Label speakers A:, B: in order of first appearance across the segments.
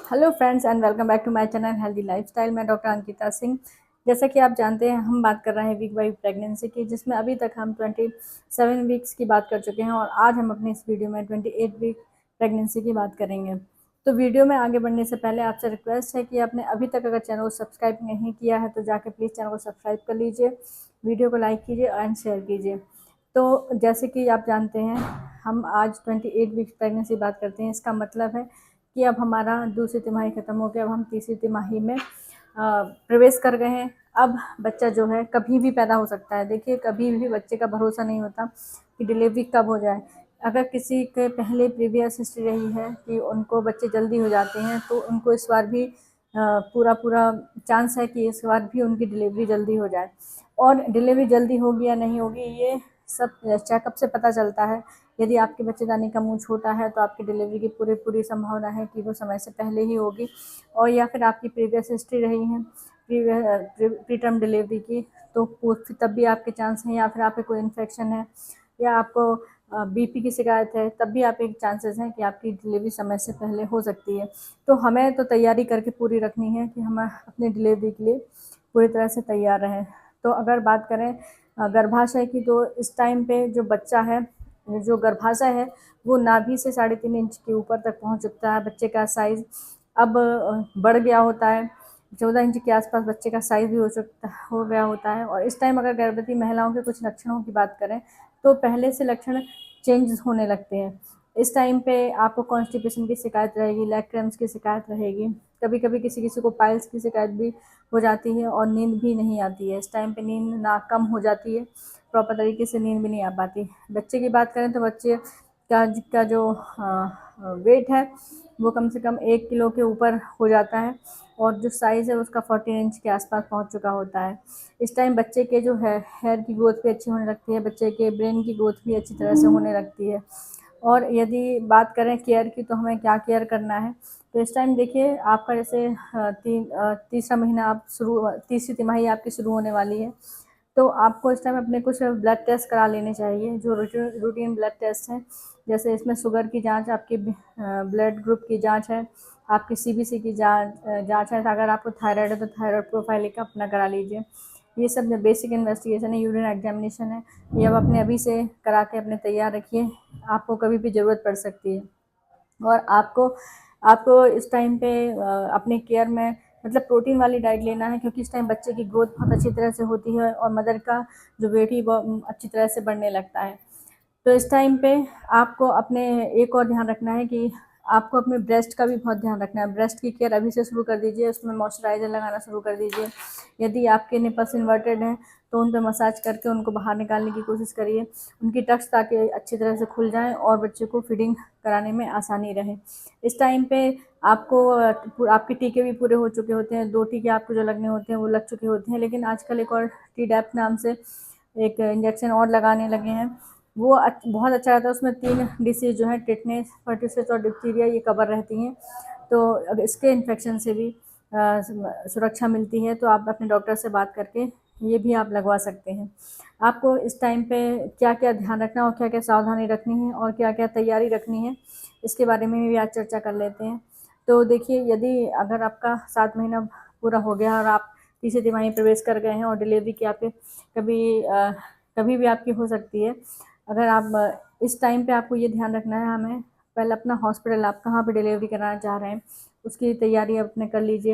A: Hello friends and welcome back to my channel healthy lifestyle. मैं doctor Ankita Singh. जैसा कि आप जानते हैं, हम बात कर रहे हैं वीक बाई प्रेगनेंसी की, जिसमें अभी तक हम 27 वीक्स की बात कर चुके हैं और आज हम अपनी इस वीडियो में 28 वीक प्रेगनेंसी की बात करेंगे। तो वीडियो में आगे बढ़ने से पहले आपसे रिक्वेस्ट है कि आपने अभी तक अगर चैनल को सब्सक्राइब नहीं किया है तो जाके प्लीज़ चैनल को सब्सक्राइब कर लीजिए, वीडियो को लाइक कीजिए एंड शेयर कीजिए। तो जैसे कि आप जानते हैं, हम आज 28 वीक्स प्रेगनेंसी बात करते हैं। इसका मतलब है कि अब हमारा दूसरी तिमाही ख़त्म हो गया, अब हम तीसरी तिमाही में प्रवेश कर गए हैं। अब बच्चा जो है कभी भी पैदा हो सकता है। देखिए, कभी भी बच्चे का भरोसा नहीं होता कि डिलीवरी कब हो जाए। अगर किसी के पहले प्रीवियस हिस्ट्री रही है कि उनको बच्चे जल्दी हो जाते हैं, तो उनको इस बार भी पूरा पूरा चांस है कि इस बार भी उनकी डिलीवरी जल्दी हो जाए। और डिलीवरी जल्दी होगी या नहीं होगी, ये सब चेकअप से पता चलता है। यदि आपके बच्चेदानी का मुंह छोटा है तो आपकी डिलीवरी की पूरी संभावना है कि वो समय से पहले ही होगी। और या फिर आपकी प्रीवियस हिस्ट्री रही है प्री टर्म डिलीवरी की, तो तब भी आपके चांस हैं। या फिर आपके कोई इन्फेक्शन है या आपको बीपी की शिकायत है, तब भी आप एक चांसेस हैं कि आपकी डिलीवरी समय से पहले हो सकती है। तो हमें तो तैयारी करके पूरी रखनी है कि हम अपनी डिलीवरी के लिए पूरी तरह से तैयार रहें। तो अगर बात करें गर्भाशय की, तो इस टाइम पे जो बच्चा है, जो गर्भाशय है, वो नाभि से 3.5 इंच के ऊपर तक पहुंच चुकता है। बच्चे का साइज़ अब बढ़ गया होता है। 14 इंच के आसपास बच्चे का साइज़ भी हो गया होता है। और इस टाइम अगर गर्भवती महिलाओं के कुछ लक्षणों की बात करें, तो पहले से लक्षण चेंज होने लगते हैं। इस टाइम पे आपको कॉन्स्टिपेशन की शिकायत रहेगी, लेग क्रैम्प्स की शिकायत रहेगी, कभी कभी किसी किसी को पाइल्स की शिकायत भी हो जाती है और नींद भी नहीं आती है। इस टाइम पे नींद ना कम हो जाती है, प्रॉपर तरीके से नींद भी नहीं आ पाती। बच्चे की बात करें तो बच्चे का जो वेट है वो कम से कम 1 किलो के ऊपर हो जाता है और जो साइज़ है उसका 14 इंच के आसपास पहुंच चुका होता है। इस टाइम बच्चे के जो है हेयर की ग्रोथ भी अच्छी होने लगती है, बच्चे के ब्रेन की ग्रोथ भी अच्छी तरह से होने लगती है। और यदि बात करें केयर की, तो हमें क्या केयर करना है, तो इस टाइम देखिए आपका जैसे तीसरा महीना आप तीसरी तिमाही आपकी शुरू होने वाली है। तो आपको इस टाइम अपने कुछ ब्लड टेस्ट करा लेने चाहिए, जो रूटीन ब्लड टेस्ट हैं। जैसे इसमें शुगर की जांच, आपकी ब्लड ग्रुप की जांच है, आपकी सीबीसी की जांच है। अगर आपको थायराइड है तो थायराइड प्रोफाइल एक अपना करा लीजिए। ये सब जो बेसिक इन्वेस्टिगेशन है, यूरिन एग्जामिनेशन है, ये अब अपने अभी से करा के अपने तैयार रखिए। आपको कभी भी ज़रूरत पड़ सकती है। और आपको आपको इस टाइम पे अपने केयर में मतलब प्रोटीन वाली डाइट लेना है, क्योंकि इस टाइम बच्चे की ग्रोथ बहुत अच्छी तरह से होती है और मदर का जो वेट ही वो अच्छी तरह से बढ़ने लगता है। तो इस टाइम पे आपको अपने एक और ध्यान रखना है कि आपको अपने ब्रेस्ट का भी बहुत ध्यान रखना है। ब्रेस्ट की केयर अभी से शुरू कर दीजिए, उसमें मॉइस्चराइज़र लगाना शुरू कर दीजिए। यदि आपके निपल्स इन्वर्टेड हैं तो उन पे मसाज करके उनको बाहर निकालने की कोशिश करिए, उनकी टक्स, ताकि अच्छी तरह से खुल जाएँ और बच्चे को फीडिंग कराने में आसानी रहे। इस टाइम पे आपको आपके टीके भी पूरे हो चुके होते हैं, 2 टीके आपको जो लगने होते हैं वो लग चुके होते हैं, लेकिन आजकल एक और टीडैप नाम से एक इंजेक्शन और लगाने लगे हैं। वो बहुत अच्छा रहता है। उसमें 3 डिसीज़ जो है, टिटनेस, पर्टुसिस और डिप्थीरिया, ये कवर रहती हैं। तो अब इसके इन्फेक्शन से भी सुरक्षा मिलती है। तो आप अपने डॉक्टर से बात करके ये भी आप लगवा सकते हैं। आपको इस टाइम पे क्या क्या ध्यान रखना है और क्या क्या सावधानी रखनी है और क्या क्या तैयारी रखनी है, इसके बारे में भी आज चर्चा कर लेते हैं। तो देखिए, यदि अगर आपका 7 महीना पूरा हो गया और आप तीसरी तिमाही में प्रवेश कर गए हैं और डिलीवरी की आपके कभी भी आपकी हो सकती है। अगर आप इस टाइम पे आपको ये ध्यान रखना है, हमें पहले अपना हॉस्पिटल, आप कहाँ पे डिलीवरी कराना चाह रहे हैं उसकी तैयारी अपने कर लीजिए।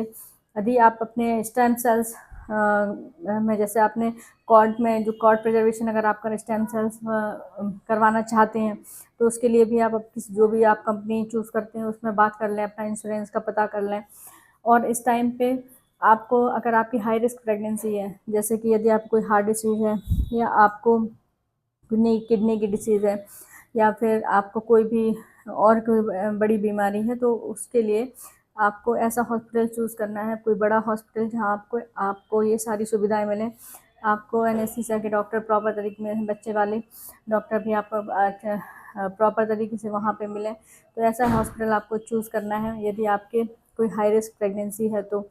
A: यदि आप अपने स्टेम सेल्स में, जैसे आपने कॉर्ड में जो कॉर्ड प्रिजर्वेशन, अगर आपका स्टेम सेल्स करवाना चाहते हैं, तो उसके लिए भी आप जो भी आप कंपनी चूज़ करते हैं उसमें बात कर लें, अपना इंश्योरेंस का पता कर लें। और इस टाइम पे आपको, अगर आपकी हाई रिस्क प्रेगनेंसी है, जैसे कि यदि आपको कोई हार्ट डिसीज़ है या आपको किडनी की डिसीज़ है या फिर आपको कोई भी और कोई बड़ी बीमारी है, तो उसके लिए आपको ऐसा हॉस्पिटल चूज़ करना है, कोई बड़ा हॉस्पिटल जहाँ आपको आपको ये सारी सुविधाएं मिलें। आपको एनेस्थीसिया के डॉक्टर प्रॉपर तरीके में, बच्चे वाले डॉक्टर भी आपको प्रॉपर तरीके से वहाँ पे मिलें। तो ऐसा हॉस्पिटल आपको चूज़ करना है यदि आपके कोई हाई रिस्क प्रेगनेंसी है। तो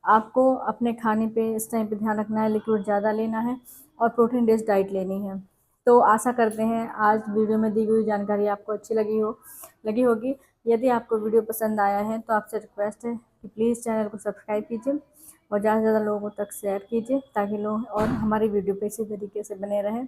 A: आपको अपने खाने पे इस टाइम पे ध्यान रखना है, लिक्विड ज़्यादा लेना है और प्रोटीन रिच डाइट लेनी है। तो आशा करते हैं आज वीडियो में दी गई जानकारी आपको अच्छी लगी होगी। यदि आपको वीडियो पसंद आया है तो आपसे रिक्वेस्ट है कि प्लीज़ चैनल को सब्सक्राइब कीजिए और ज़्यादा से ज़्यादा लोगों तक शेयर कीजिए ताकि लोग और हमारी वीडियो पे इसी तरीके से बने रहें।